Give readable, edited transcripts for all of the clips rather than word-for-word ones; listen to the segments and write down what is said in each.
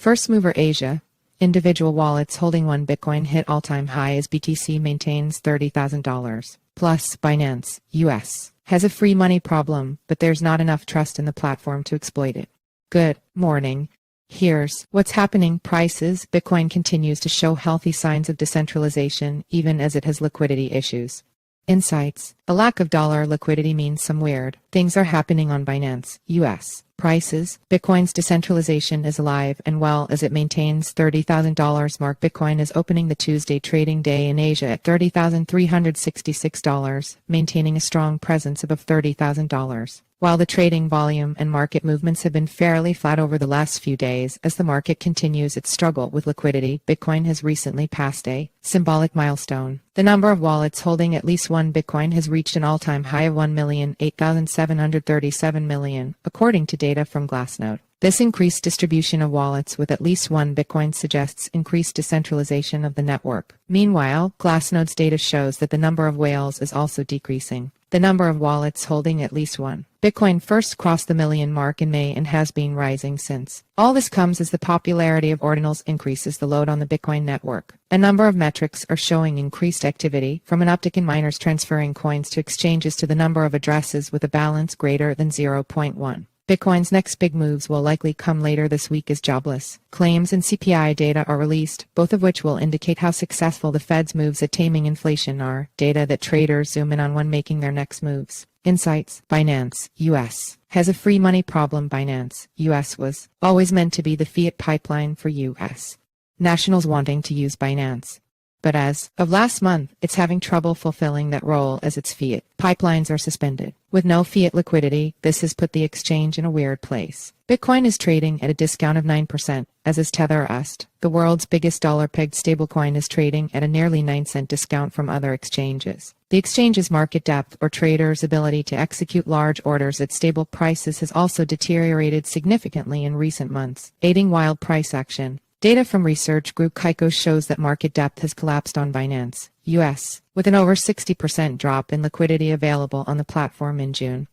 First mover Asia. Individual wallets holding 1 Bitcoin hit all-time high as BTC maintains $30,000. Plus, Binance, US, has a free money problem, but there's not enough trust in the platform to exploit it. Good morning. Here's what's happening. Prices. Bitcoin continues to show healthy signs of decentralization, even as it has liquidity issues. Insights. A lack of dollar liquidity means some weird things are happening on Binance, US. Prices. Bitcoin's decentralization is alive and well as it maintains $30,000 mark. Bitcoin is opening the Tuesday trading day in Asia at $30,366, maintaining a strong presence above $30,000. While the trading volume and market movements have been fairly flat over the last few days as the market continues its struggle with liquidity, Bitcoin has recently passed a symbolic milestone. The number of wallets holding at least 1 Bitcoin has reached an all-time high of 1,008,737 million, according to data from Glassnode. This increased distribution of wallets with at least 1 Bitcoin suggests increased decentralization of the network. Meanwhile, Glassnode's data shows that the number of whales is also decreasing. The number of wallets holding at least 1 Bitcoin first crossed the million mark in May and has been rising since. All this comes as the popularity of ordinals increases the load on the Bitcoin network. A number of metrics are showing increased activity, from an uptick in miners transferring coins to exchanges to the number of addresses with a balance greater than 0.1. Bitcoin's next big moves will likely come later this week as jobless claims and CPI data are released, both of which will indicate how successful the Fed's moves at taming inflation are, data that traders zoom in on when making their next moves. Insights. Binance, US, has a free money problem. Binance, US was always meant to be the fiat pipeline for US nationals wanting to use Binance. But as of last month, it's having trouble fulfilling that role as its fiat pipelines are suspended. With no fiat liquidity, this has put the exchange in a weird place. Bitcoin is trading at a discount of 9%, as is Tether USD. The world's biggest dollar-pegged stablecoin is trading at a nearly 9-cent discount from other exchanges. The exchange's market depth, or traders' ability to execute large orders at stable prices, has also deteriorated significantly in recent months, aiding wild price action. Data from research group Kaiko shows that market depth has collapsed on Binance, US, with an over 60% drop in liquidity available on the platform in June.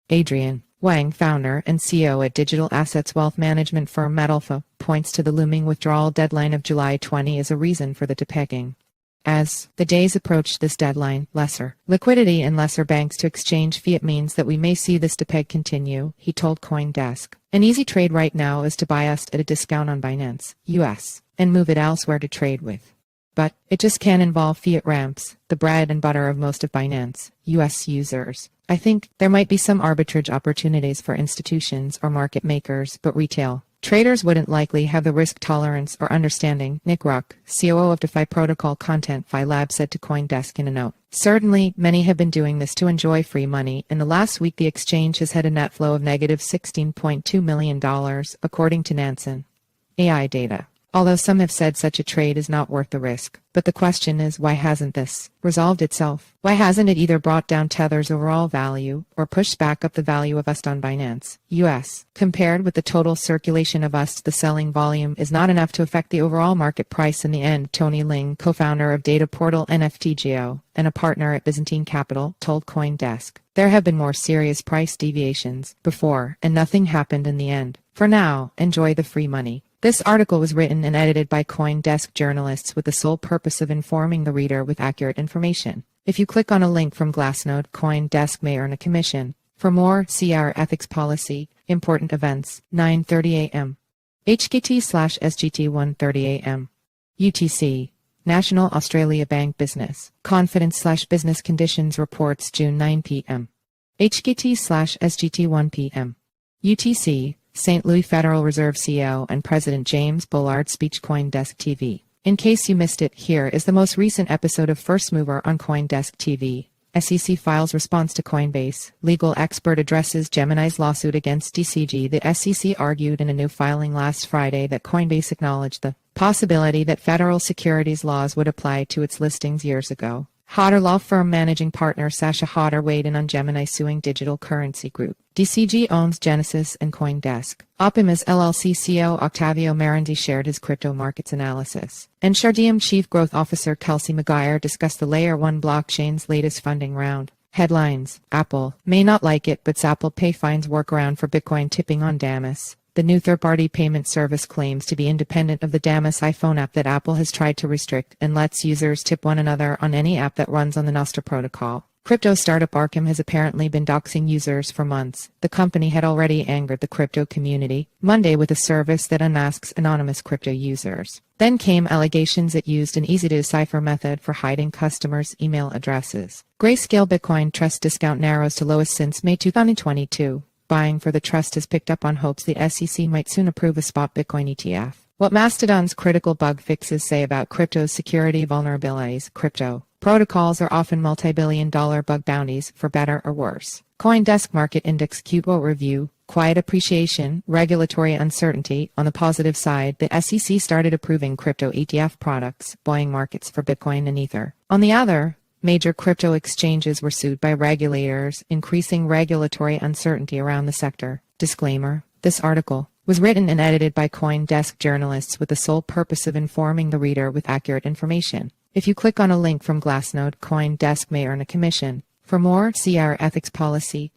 Adrian Wang, founder and CEO at digital assets wealth management firm Metalfa, points to the looming withdrawal deadline of July 20 as a reason for the depegging. As the days approach this deadline, lesser liquidity and lesser banks to exchange fiat means that we may see this depeg continue, he told CoinDesk. An easy trade right now is to buy USD at a discount on Binance, US, and move it elsewhere to trade with. But it just can't involve fiat ramps, the bread and butter of most of Binance, US users. I think there might be some arbitrage opportunities for institutions or market makers, but retail traders wouldn't likely have the risk tolerance or understanding, Nick Ruck, COO of DeFi Protocol Content Fi Lab, said to CoinDesk in a note. Certainly, many have been doing this to enjoy free money. In the last week, the exchange has had a net flow of negative $16.2 million, according to Nansen AI data. Although some have said such a trade is not worth the risk. But the question is, why hasn't this resolved itself? Why hasn't it either brought down Tether's overall value or pushed back up the value of USD on Binance, US? Compared with the total circulation of USD, the selling volume is not enough to affect the overall market price in the end, Tony Ling, co-founder of data portal NFTGO and a partner at Byzantine Capital, told CoinDesk. There have been more serious price deviations before, and nothing happened in the end. For now, enjoy the free money. This article was written and edited by CoinDesk journalists with the sole purpose of informing the reader with accurate information. If you click on a link from Glassnode, CoinDesk may earn a commission. For more, see our ethics policy, important events, 9:30 a.m. HKT/SGT 1:30 a.m. UTC, National Australia Bank Business, Confidence/Business Conditions Reports, June 9 p.m. HKT/SGT 1 p.m. UTC, St. Louis Federal Reserve CEO and President James Bullard speech. CoinDesk TV. In case you missed it, here is the most recent episode of First Mover on CoinDesk TV. SEC files response to Coinbase. Legal expert addresses Gemini's lawsuit against DCG. The SEC argued in a new filing last Friday that Coinbase acknowledged the possibility that federal securities laws would apply to its listings years ago. Hodder law firm managing partner Sasha Hodder weighed in on Gemini suing Digital Currency Group. DCG owns Genesis and CoinDesk. Optimus LLC CEO Octavio Maranzi shared his crypto markets analysis. And Shardium Chief Growth Officer Kelsey McGuire discussed the Layer 1 blockchain's latest funding round. Headlines. Apple may not like it, but Apple Pay finds workaround for Bitcoin tipping on Damas. The new third-party payment service claims to be independent of the Damus iPhone app that Apple has tried to restrict and lets users tip one another on any app that runs on the Nostr protocol. Crypto startup Arkham has apparently been doxing users for months. The company had already angered the crypto community Monday with a service that unmasks anonymous crypto users. Then came allegations it used an easy-to-decipher method for hiding customers' email addresses. Grayscale Bitcoin Trust discount narrows to lowest since May 2022. Buying for the trust has picked up on hopes the SEC might soon approve a spot Bitcoin ETF. What Mastodon's critical bug fixes say about crypto's security vulnerabilities. Crypto protocols are often multi-billion-dollar bug bounties, for better or worse. CoinDesk Market Index Q4 review. Quiet appreciation, regulatory uncertainty. On the positive side, the SEC started approving crypto ETF products, buoying markets for Bitcoin and Ether. On the other, major crypto exchanges were sued by regulators, increasing regulatory uncertainty around the sector. Disclaimer: this article was written and edited by CoinDesk journalists with the sole purpose of informing the reader with accurate information. If you click on a link from Glassnode, CoinDesk may earn a commission. For more, see our ethics policy.